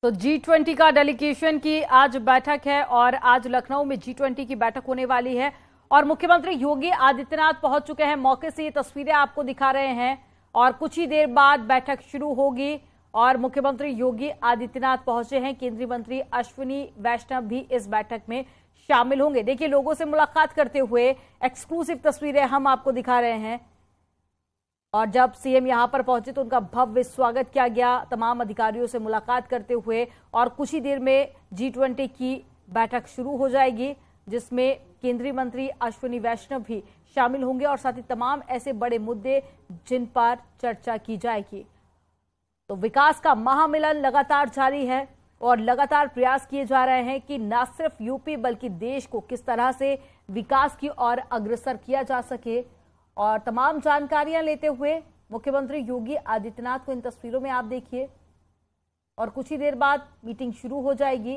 तो G20 का delegation की आज बैठक है और आज लखनऊ में G20 की बैठक होने वाली है और मुख्यमंत्री योगी आदित्यनाथ पहुंच चुके हैं। मौके से ये तस्वीरें आपको दिखा रहे हैं और कुछ ही देर बाद बैठक शुरू होगी और मुख्यमंत्री योगी आदित्यनाथ पहुंचे हैं। केंद्रीय मंत्री अश्विनी वैष्णव भी इस बैठक में शामिल होंगे। देखिए, लोगों से मुलाकात करते हुए एक्सक्लूसिव तस्वीरें हम आपको दिखा रहे हैं और जब सीएम यहां पर पहुंचे तो उनका भव्य स्वागत किया गया तमाम अधिकारियों से मुलाकात करते हुए और कुछ ही देर में G20 की बैठक शुरू हो जाएगी जिसमें केंद्रीय मंत्री अश्विनी वैष्णव भी शामिल होंगे और साथ ही तमाम ऐसे बड़े मुद्दे जिन पर चर्चा की जाएगी। तो विकास का महामिलन लगातार जारी है और लगातार प्रयास किए जा रहे हैं कि न सिर्फ यूपी बल्कि देश को किस तरह से विकास की ओर अग्रसर किया जा सके और तमाम जानकारियां लेते हुए मुख्यमंत्री योगी आदित्यनाथ को इन तस्वीरों में आप देखिए और कुछ ही देर बाद मीटिंग शुरू हो जाएगी।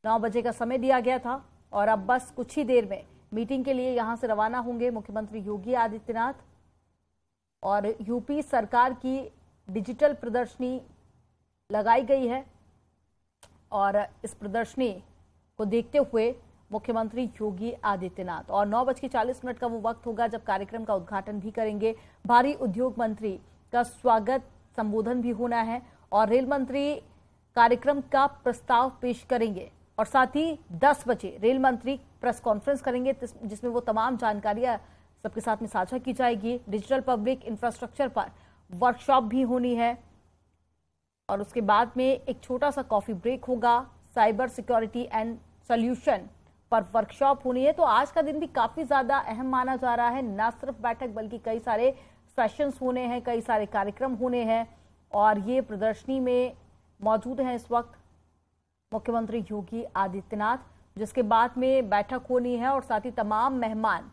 9 बजे का समय दिया गया था और अब बस कुछ ही देर में मीटिंग के लिए यहां से रवाना होंगे मुख्यमंत्री योगी आदित्यनाथ। और यूपी सरकार की डिजिटल प्रदर्शनी लगाई गई है और इस प्रदर्शनी को देखते हुए मुख्यमंत्री योगी आदित्यनाथ और 9:40 का वो वक्त होगा जब कार्यक्रम का उद्घाटन भी करेंगे। भारी उद्योग मंत्री का स्वागत संबोधन भी होना है और रेल मंत्री कार्यक्रम का प्रस्ताव पेश करेंगे और साथ ही 10 बजे रेल मंत्री प्रेस कॉन्फ्रेंस करेंगे जिसमें वो तमाम जानकारियां सबके साथ में साझा की जाएगी। डिजिटल पब्लिक इंफ्रास्ट्रक्चर पर वर्कशॉप भी होनी है और उसके बाद में एक छोटा सा कॉफी ब्रेक होगा। साइबर सिक्योरिटी एंड सॉल्यूशन पर वर्कशॉप होनी है। तो आज का दिन भी काफी ज्यादा अहम माना जा रहा है। न सिर्फ बैठक बल्कि कई सारे सेशंस होने हैं, कई सारे कार्यक्रम होने हैं और ये प्रदर्शनी में मौजूद हैं इस वक्त मुख्यमंत्री योगी आदित्यनाथ, जिसके बाद में बैठक होनी है और साथ ही तमाम मेहमान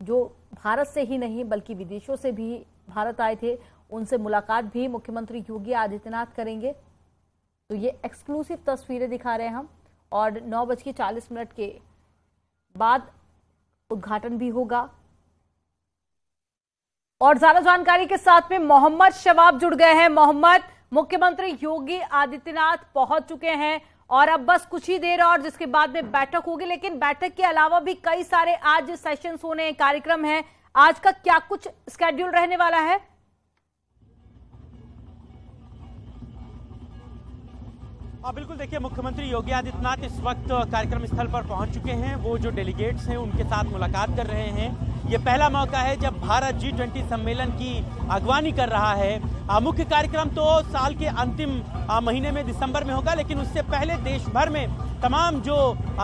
जो भारत से ही नहीं बल्कि विदेशों से भी भारत आए थे उनसे मुलाकात भी मुख्यमंत्री योगी आदित्यनाथ करेंगे। तो ये एक्सक्लूसिव तस्वीरें दिखा रहे हैं हम और 9:40 के बाद उद्घाटन भी होगा। और ज्यादा जानकारी के साथ में मोहम्मद शवाब जुड़ गए हैं। मोहम्मद, मुख्यमंत्री योगी आदित्यनाथ पहुंच चुके हैं और अब बस कुछ ही देर और जिसके बाद में बैठक होगी, लेकिन बैठक के अलावा भी कई सारे आज सेशंस होने हैं, कार्यक्रम हैं। आज का क्या कुछ स्केड्यूल रहने वाला है? बिल्कुल, देखिए, मुख्यमंत्री योगी आदित्यनाथ इस वक्त कार्यक्रम स्थल पर पहुंच चुके हैं। वो जो डेलीगेट्स हैं उनके साथ मुलाकात कर रहे हैं। ये पहला मौका है जब भारत G20 सम्मेलन की अगवानी कर रहा है। मुख्य कार्यक्रम तो साल के अंतिम महीने में दिसंबर में होगा, लेकिन उससे पहले देश भर में तमाम जो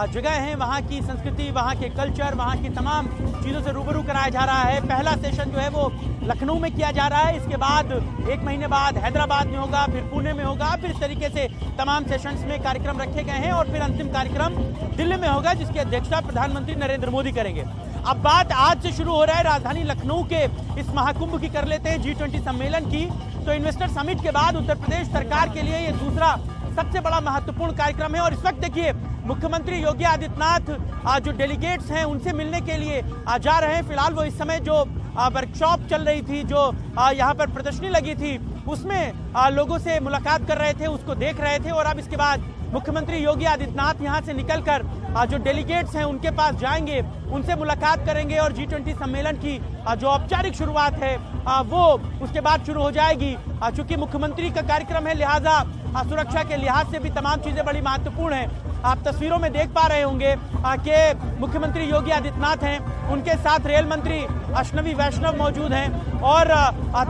जगह हैं वहाँ की संस्कृति, वहाँ के कल्चर, वहाँ की तमाम चीज़ों से रूबरू कराया जा रहा है। पहला सेशन जो है वो लखनऊ में किया जा रहा है, इसके बाद 1 महीने बाद हैदराबाद में होगा, फिर पुणे में होगा, फिर इस तरीके से तमाम सेशंस में कार्यक्रम रखे गए हैं और फिर अंतिम कार्यक्रम दिल्ली में होगा जिसकी अध्यक्षता प्रधानमंत्री नरेंद्र मोदी करेंगे। अब बात आज से शुरू हो रहा है राजधानी लखनऊ के इस महाकुंभ की कर लेते हैं G20 सम्मेलन की। तो इन्वेस्टर समिट के बाद उत्तर प्रदेश सरकार के लिए ये दूसरा सबसे बड़ा महत्वपूर्ण कार्यक्रम है और इस वक्त देखिए मुख्यमंत्री योगी आदित्यनाथ जो डेलीगेट्स हैं उनसे मिलने के लिए जा रहे हैं। फिलहाल वो इस समय जो वर्कशॉप चल रही थी, जो यहाँ पर प्रदर्शनी लगी थी, उसमें लोगों से मुलाकात कर रहे थे, उसको देख रहे थे और अब इसके बाद मुख्यमंत्री योगी आदित्यनाथ यहाँ से निकलकर जो डेलीगेट्स हैं उनके पास जाएंगे, उनसे मुलाकात करेंगे और G20 सम्मेलन की जो औपचारिक शुरुआत है वो उसके बाद शुरू हो जाएगी। चूंकि मुख्यमंत्री का कार्यक्रम है लिहाजा सुरक्षा के लिहाज से भी तमाम चीजें बड़ी महत्वपूर्ण हैं। आप तस्वीरों में देख पा रहे होंगे कि मुख्यमंत्री योगी आदित्यनाथ हैं, उनके साथ रेल मंत्री अश्विनी वैष्णव मौजूद हैं और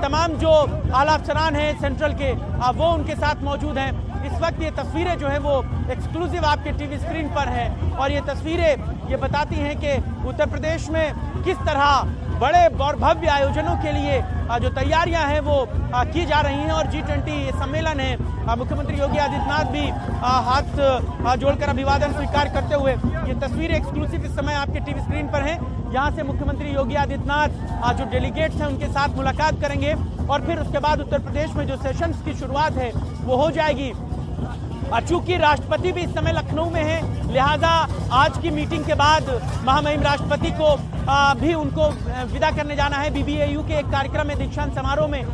तमाम जो आला अफसरान हैं सेंट्रल के वो उनके साथ मौजूद हैं। इस वक्त ये तस्वीरें जो है वो एक्सक्लूसिव आपके टीवी स्क्रीन पर हैं और ये तस्वीरें ये बताती हैं कि उत्तर प्रदेश में किस तरह बड़े और भव्य आयोजनों के लिए जो तैयारियां हैं वो की जा रही हैं और G20 सम्मेलन है। मुख्यमंत्री योगी आदित्यनाथ भी हाथ जोड़कर अभिवादन स्वीकार करते हुए ये तस्वीरें एक्सक्लूसिव इस समय आपके टीवी स्क्रीन पर हैं। यहाँ से मुख्यमंत्री योगी आदित्यनाथ जो डेलीगेट्स हैं उनके साथ मुलाकात करेंगे और फिर उसके बाद उत्तर प्रदेश में जो सेशंस की शुरुआत है वो हो जाएगी। चूंकि राष्ट्रपति भी इस समय लखनऊ में है लिहाजा आज की मीटिंग के बाद महामहिम राष्ट्रपति को भी उनको विदा करने जाना है। BBAU के एक कार्यक्रम में दीक्षांत समारोह में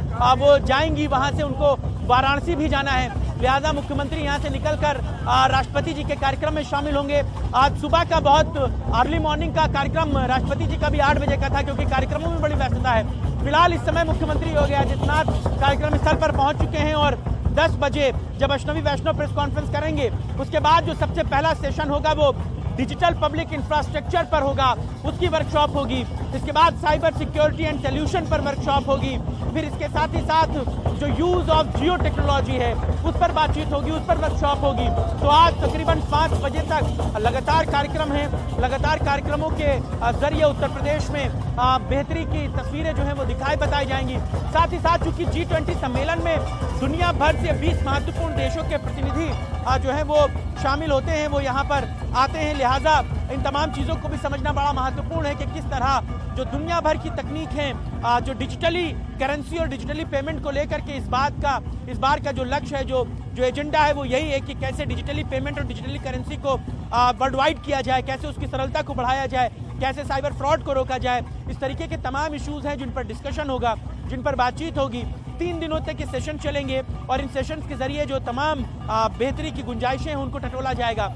वो जाएंगी, वहां से उनको वाराणसी भी जाना है। लिहाजा मुख्यमंत्री यहां से निकलकर राष्ट्रपति जी के कार्यक्रम में शामिल होंगे। आज सुबह का बहुत अर्ली मॉर्निंग का कार्यक्रम राष्ट्रपति जी का भी 8 बजे का था, क्योंकि कार्यक्रमों में बड़ी व्यस्तता है। फिलहाल इस समय मुख्यमंत्री योगी आदित्यनाथ कार्यक्रम स्थल पर पहुंच चुके हैं और 10 बजे जब अष्टमी वैष्णव प्रेस कॉन्फ्रेंस करेंगे, उसके बाद जो सबसे पहला सेशन होगा वो डिजिटल पब्लिक इंफ्रास्ट्रक्चर पर होगा, उसकी वर्कशॉप होगी। इसके बाद साइबर सिक्योरिटी एंड सॉल्यूशन पर वर्कशॉप होगी। फिर इसके साथ ही साथ जो यूज ऑफ जियो टेक्नोलॉजी है उस पर बातचीत होगी, उस पर वर्कशॉप होगी। तो आज तकरीबन 5 बजे तक लगातार कार्यक्रम है। लगातार कार्यक्रमों के जरिए उत्तर प्रदेश में बेहतरी की तस्वीरें जो है वो दिखाई बताई जाएंगी। साथ ही साथ चूंकि G20 सम्मेलन में दुनिया भर से 20 महत्वपूर्ण देशों के प्रतिनिधि जो है वो शामिल होते हैं, वो यहाँ पर आते हैं। लिहाजा इन तमाम चीज़ों को भी समझना बड़ा महत्वपूर्ण है कि किस तरह जो दुनिया भर की तकनीक है, जो डिजिटली करेंसी और डिजिटली पेमेंट को लेकर के इस बार का जो लक्ष्य है, जो एजेंडा है वो यही है कि कैसे डिजिटली पेमेंट और डिजिटली करेंसी को वर्ल्ड वाइड किया जाए, कैसे उसकी सरलता को बढ़ाया जाए, कैसे साइबर फ्रॉड को रोका जाए। इस तरीके के तमाम इश्यूज हैं जिन पर डिस्कशन होगा, जिन पर बातचीत होगी। 3 दिनों तक ये सेशन चलेंगे और इन सेशंस के जरिए जो तमाम बेहतरी की गुंजाइशें हैं उनको टटोला जाएगा।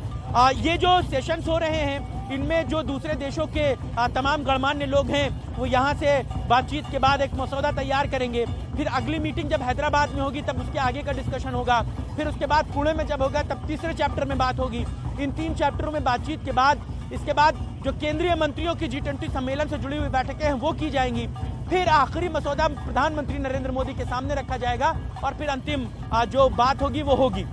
ये जो सेशंस हो रहे हैं इनमें जो दूसरे देशों के तमाम गणमान्य लोग हैं वो यहाँ से बातचीत के बाद एक मसौदा तैयार करेंगे। फिर अगली मीटिंग जब हैदराबाद में होगी तब उसके आगे का डिस्कशन होगा। फिर उसके बाद पुणे में जब होगा तब तीसरे चैप्टर में बात होगी। इन 3 चैप्टरों में बातचीत के बाद इसके बाद जो केंद्रीय मंत्रियों की G20 सम्मेलन से जुड़ी हुई बैठकें हैं वो की जाएंगी। फिर आखिरी मसौदा प्रधानमंत्री नरेंद्र मोदी के सामने रखा जाएगा और फिर अंतिम जो बात होगी वो होगी।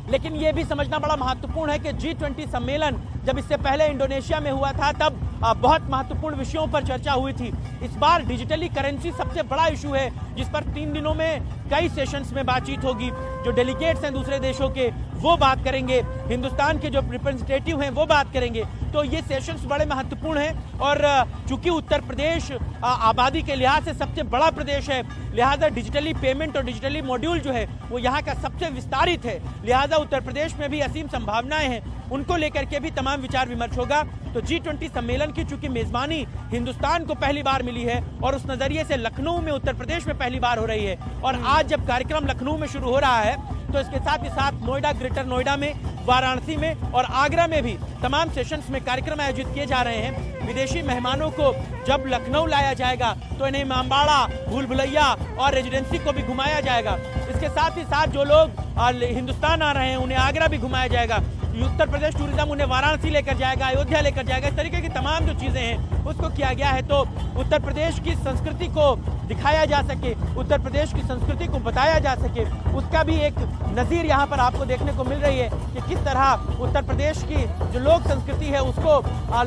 लेकिन ये भी समझना बड़ा महत्वपूर्ण है कि G20 सम्मेलन जब इससे पहले इंडोनेशिया में हुआ था तब बहुत महत्वपूर्ण विषयों पर चर्चा हुई थी। इस बार डिजिटली करेंसी सबसे बड़ा इशू है जिस पर 3 दिनों में कई सेशंस में बातचीत होगी। जो डेलीगेट्स हैं दूसरे देशों के वो बात करेंगे, हिंदुस्तान के जो रिप्रेजेंटेटिव हैं वो बात करेंगे। तो ये सेशंस बड़े महत्वपूर्ण हैं और चूंकि उत्तर प्रदेश आबादी के लिहाज से सबसे बड़ा प्रदेश है, लिहाजा डिजिटली पेमेंट और डिजिटली मॉड्यूल जो है वो यहाँ का सबसे विस्तारित है। लिहाजा उत्तर प्रदेश में भी असीम संभावनाएं हैं, उनको लेकर के भी तमाम विचार विमर्श होगा। तो G20 सम्मेलन की चूंकि मेजबानी हिंदुस्तान को पहली बार मिली है और उस नजरिए से लखनऊ में उत्तर प्रदेश में पहली बार हो रही है और आज जब कार्यक्रम लखनऊ में शुरू हो रहा है तो इसके साथ ही साथ नोएडा, ग्रेटर नोएडा में, वाराणसी में और आगरा में भी तमाम सेशंस में कार्यक्रम आयोजित किए जा रहे हैं। विदेशी मेहमानों को जब लखनऊ लाया जाएगा तो इन्हें इमामबाड़ा, भूल भुलैया और रेजिडेंसी को भी घुमाया जाएगा। इसके साथ ही साथ जो लोग हिंदुस्तान आ रहे हैं उन्हें आगरा भी घुमाया जाएगा। उत्तर प्रदेश टूरिज्म उन्हें वाराणसी लेकर जाएगा, अयोध्या लेकर जाएगा। इस तरीके की तमाम जो चीजें हैं उसको किया गया है तो उत्तर प्रदेश की संस्कृति को दिखाया जा सके, उत्तर प्रदेश की संस्कृति को बताया जा सके, उसका भी एक नज़ीर यहाँ पर आपको देखने को मिल रही है कि किस तरह उत्तर प्रदेश की जो लोक संस्कृति है उसको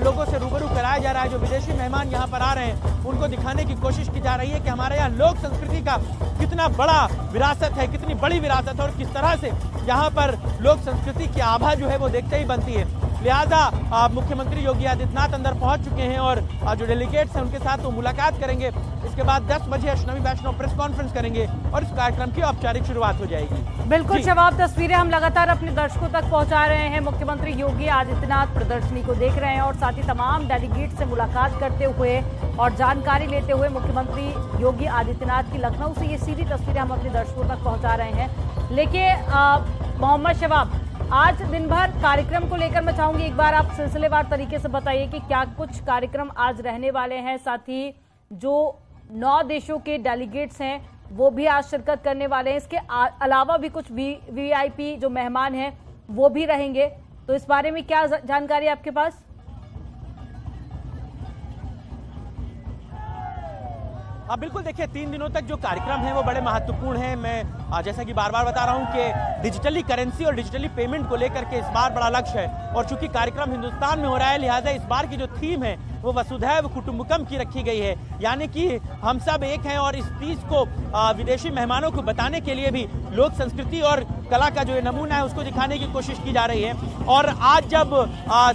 लोगों से रूबरू कराया जा रहा है। जो विदेशी मेहमान यहाँ पर आ रहे हैं उनको दिखाने की कोशिश की जा रही है कि हमारे यहाँ लोक संस्कृति का कितना बड़ा विरासत है, कितनी बड़ी विरासत है और किस तरह से यहाँ पर लोक संस्कृति की आभा जो है वो देखते ही बनती है। लिहाजा मुख्यमंत्री योगी आदित्यनाथ अंदर पहुंच चुके हैं और जो डेलीगेट्स हैं उनके साथ वो मुलाकात करेंगे। इसके बाद 10 बजे अष्टमी वैष्णव प्रेस कॉन्फ्रेंस करेंगे और इस कार्यक्रम की औपचारिक शुरुआत हो जाएगी। बिल्कुल शबाब, तस्वीरें हम लगातार अपने दर्शकों तक पहुंचा रहे हैं। मुख्यमंत्री योगी आदित्यनाथ प्रदर्शनी को देख रहे हैं और साथ ही तमाम डेलीगेट से मुलाकात करते हुए और जानकारी लेते हुए मुख्यमंत्री योगी आदित्यनाथ की लखनऊ से ये सीधी तस्वीरें हम अपने दर्शकों तक पहुंचा रहे हैं। लेकिन मोहम्मद शबाब, आज दिन भर कार्यक्रम को लेकर मैं चाहूंगी एक बार आप सिलसिलेवार तरीके से बताइए कि क्या कुछ कार्यक्रम आज रहने वाले हैं। साथ ही जो 9 देशों के डेलीगेट्स हैं वो भी आज शिरकत करने वाले हैं। इसके अलावा भी कुछ वीआईपी जो मेहमान हैं वो भी रहेंगे, तो इस बारे में क्या जानकारी है आपके पास? बिल्कुल, देखिए 3 दिनों तक जो कार्यक्रम है वो बड़े महत्वपूर्ण हैं। मैं जैसा कि बार बार बता रहा हूं कि डिजिटली करेंसी और डिजिटली पेमेंट को लेकर के इस बार बड़ा लक्ष्य है और चूंकि कार्यक्रम हिंदुस्तान में हो रहा है लिहाजा इस बार की जो थीम है वो वसुधैव कुटुंबकम की रखी गई है, यानी कि हम सब एक हैं। और इस चीज को विदेशी मेहमानों को बताने के लिए भी लोक संस्कृति और कला का जो नमूना है उसको दिखाने की कोशिश की जा रही है। और आज जब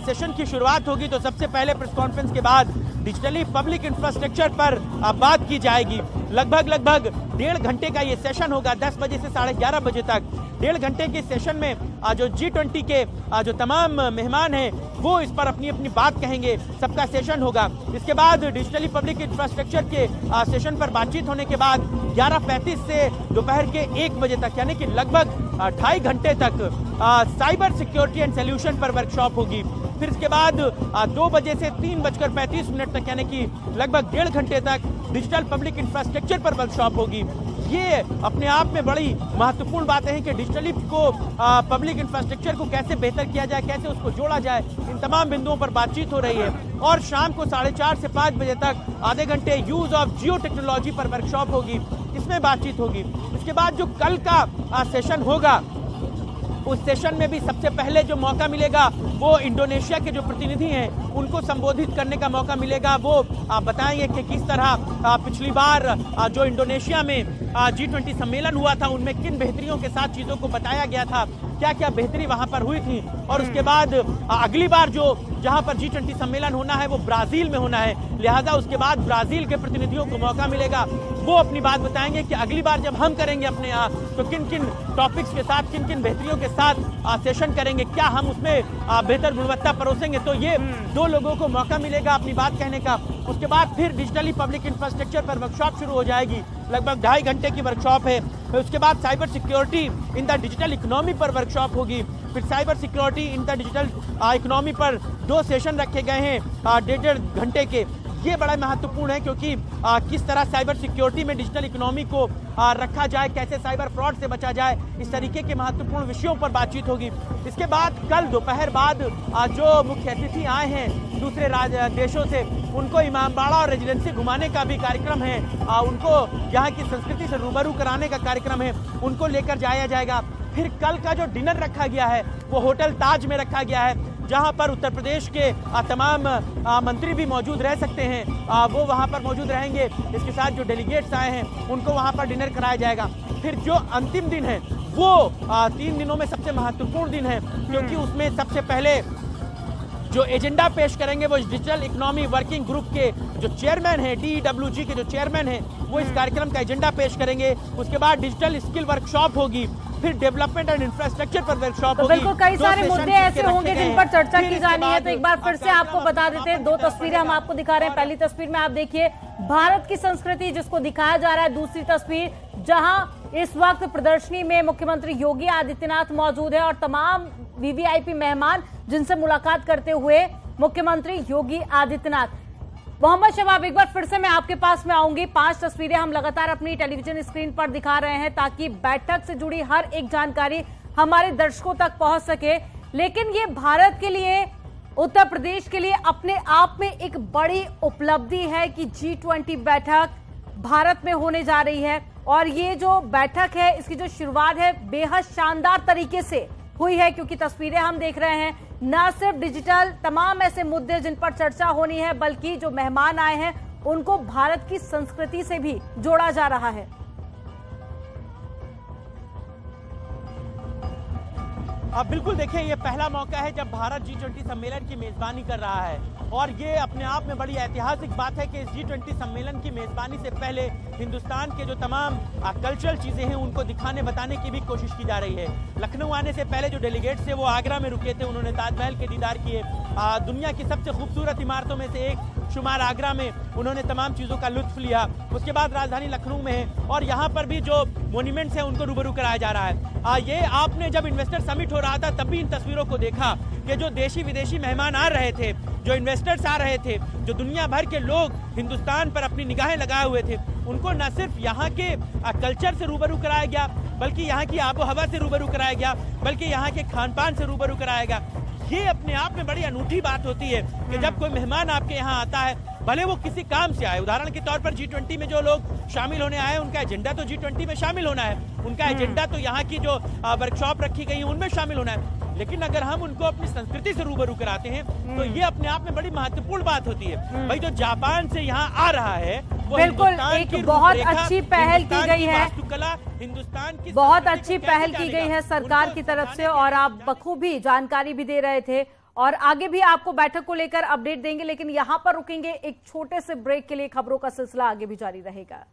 सेशन की शुरुआत होगी तो सबसे पहले प्रेस कॉन्फ्रेंस के बाद डिजिटली पब्लिक इंफ्रास्ट्रक्चर पर बात की जाएगी। लगभग 1.5 घंटे का ये सेशन होगा, 10 बजे से 11:30 बजे तक। 1.5 घंटे के सेशन में जो G20 के जो तमाम मेहमान हैं वो इस पर अपनी अपनी बात कहेंगे, सबका सेशन होगा। इसके बाद डिजिटली पब्लिक इंफ्रास्ट्रक्चर के सेशन पर बातचीत होने के बाद 11:35 से दोपहर के 1 बजे तक यानी कि लगभग 2.5 घंटे तक साइबर सिक्योरिटी एंड सोल्यूशन पर वर्कशॉप होगी। फिर इसके बाद 2 बजे से 3:35 तक यानी कि लगभग 1.5 घंटे तक डिजिटल पब्लिक इंफ्रास्ट्रक्चर पर वर्कशॉप होगी। ये अपने आप में बड़ी महत्वपूर्ण बातें हैं कि डिजिटली को पब्लिक इंफ्रास्ट्रक्चर को कैसे बेहतर किया जाए, कैसे उसको जोड़ा जाए, इन तमाम बिंदुओं पर बातचीत हो रही है। और शाम को 4:30 से 5 बजे तक आधे घंटे यूज ऑफ जियो टेक्नोलॉजी पर वर्कशॉप होगी, इसमें बातचीत होगी। इसके बाद जो कल का सेशन होगा उस सेशन में भी सबसे पहले जो मौका मिलेगा वो इंडोनेशिया के जो प्रतिनिधि हैं उनको संबोधित करने का मौका मिलेगा। वो बताएंगे कि किस तरह पिछली बार जो इंडोनेशिया में G20 सम्मेलन हुआ था उनमें किन बेहतरियों के साथ चीज़ों को बताया गया था, क्या क्या बेहतरी वहां पर हुई थी। और उसके बाद अगली बार जो जहां पर G20 सम्मेलन होना है वो ब्राजील में होना है, लिहाजा उसके बाद ब्राजील के प्रतिनिधियों को मौका मिलेगा, वो अपनी बात बताएंगे कि अगली बार जब हम करेंगे अपने यहाँ तो किन किन टॉपिक्स के साथ, किन किन बेहतरियों के साथ सेशन करेंगे, क्या हम उसमें बेहतर गुणवत्ता परोसेंगे। तो ये 2 लोगों को मौका मिलेगा अपनी बात कहने का। उसके बाद फिर डिजिटली पब्लिक इंफ्रास्ट्रक्चर पर वर्कशॉप शुरू हो जाएगी, लगभग 2.5 घंटे की वर्कशॉप है। फिर उसके बाद cyber security in the digital economy पर वर्कशॉप होगी। फिर cyber security in the digital economy पर 2 सेशन रखे गए हैं 1.5 घंटे के। ये बड़ा महत्वपूर्ण है क्योंकि किस तरह साइबर सिक्योरिटी में डिजिटल इकोनॉमी को रखा जाए, कैसे साइबर फ्रॉड से बचा जाए, इस तरीके के महत्वपूर्ण विषयों पर बातचीत होगी। इसके बाद कल दोपहर बाद जो मुख्य अतिथि आए हैं दूसरे देशों से उनको इमामबाड़ा और रेजिडेंसी घुमाने का भी कार्यक्रम है, उनको यहाँ की संस्कृति से रूबरू कराने का कार्यक्रम है, उनको लेकर जाया जाएगा। फिर कल का जो डिनर रखा गया है वो होटल ताज में रखा गया है, जहां पर उत्तर प्रदेश के तमाम मंत्री भी मौजूद रह सकते हैं, वो वहां पर मौजूद रहेंगे। इसके साथ जो डेलीगेट्स आए हैं उनको वहां पर डिनर कराया जाएगा। फिर जो अंतिम दिन है वो 3 दिनों में सबसे महत्वपूर्ण दिन है क्योंकि उसमें सबसे पहले जो एजेंडा पेश करेंगे वो डिजिटल इकोनॉमी वर्किंग ग्रुप के जो चेयरमैन हैं, DEWG के जो चेयरमैन हैं, वो इस कार्यक्रम का एजेंडा पेश करेंगे। उसके बाद डिजिटल स्किल वर्कशॉप होगी, फिर डेवलपमेंट एंड इंफ्रास्ट्रक्चर पर वर्कशॉप होगी। बिल्कुल कई सारे मुद्दे ऐसे होंगे जिन पर चर्चा की जानी है। तो एक बार फिर से आपको बता देते हैं, 2 तस्वीरें हम आपको दिखा रहे हैं। पहली तस्वीर में आप देखिए भारत की संस्कृति जिसको दिखाया जा रहा है, दूसरी तस्वीर जहां इस वक्त प्रदर्शनी में मुख्यमंत्री योगी आदित्यनाथ मौजूद है और तमाम VVIP मेहमान जिनसे मुलाकात करते हुए मुख्यमंत्री योगी आदित्यनाथ। मोहम्मद शबाब, एक बार फिर से मैं आपके पास में आऊंगी। 5 तस्वीरें हम लगातार अपनी टेलीविजन स्क्रीन पर दिखा रहे हैं ताकि बैठक से जुड़ी हर एक जानकारी हमारे दर्शकों तक पहुंच सके। लेकिन ये भारत के लिए, उत्तर प्रदेश के लिए अपने आप में एक बड़ी उपलब्धि है कि G20 बैठक भारत में होने जा रही है और ये जो बैठक है इसकी जो शुरुआत है बेहद शानदार तरीके से हुई है क्योंकि तस्वीरें हम देख रहे हैं, न सिर्फ डिजिटल तमाम ऐसे मुद्दे जिन पर चर्चा होनी है बल्कि जो मेहमान आए हैं उनको भारत की संस्कृति से भी जोड़ा जा रहा है। अब बिल्कुल देखिए, ये पहला मौका है जब भारत G20 सम्मेलन की मेजबानी कर रहा है और ये अपने आप में बड़ी ऐतिहासिक बात है कि इस G20 सम्मेलन की मेजबानी से पहले हिंदुस्तान के जो तमाम कल्चरल चीजें हैं उनको दिखाने बताने की भी कोशिश की जा रही है। लखनऊ आने से पहले जो डेलीगेट्स थे वो आगरा में रुके थे, उन्होंने ताजमहल के दीदार किए। दुनिया की सबसे खूबसूरत इमारतों में से एक शुमार आगरा में उन्होंने तमाम चीज़ों का लुत्फ लिया। उसके बाद राजधानी लखनऊ में है और यहाँ पर भी जो मोन्यूमेंट्स हैं उनको रूबरू कराया जा रहा है। ये आपने जब इन्वेस्टर समिट हो रहा था तब भी इन तस्वीरों को देखा कि जो देशी विदेशी मेहमान आ रहे थे, जो इन्वेस्टर्स आ रहे थे, जो दुनिया भर के लोग हिंदुस्तान पर अपनी निगाहें लगाए हुए थे, उनको न सिर्फ यहाँ के कल्चर से रूबरू कराया गया बल्कि यहाँ की आबो हवा से रूबरू कराया गया, बल्कि यहाँ के खान पान से रूबरू कराया गया। ये अपने आप में बड़ी अनूठी बात होती है कि जब कोई मेहमान आपके यहाँ आता है, भले वो किसी काम से आए। उदाहरण के तौर पर G20 में जो लोग शामिल होने आए उनका एजेंडा तो G20 में शामिल होना है, उनका एजेंडा तो यहाँ की जो वर्कशॉप रखी गई है उनमें शामिल होना है। लेकिन अगर हम उनको अपनी संस्कृति से रूबरू कराते हैं तो ये अपने आप में बड़ी महत्वपूर्ण बात होती है। भाई जो जापान से यहाँ आ रहा है वो बिल्कुल एक बहुत अच्छी पहल की गई है, हिंदुस्तान की बहुत अच्छी पहल की गई है सरकार की तरफ से और आप बखूबी जानकारी भी दे रहे थे और आगे भी आपको बैठक को लेकर अपडेट देंगे। लेकिन यहाँ पर रुकेंगे एक छोटे से ब्रेक के लिए, खबरों का सिलसिला आगे भी जारी रहेगा।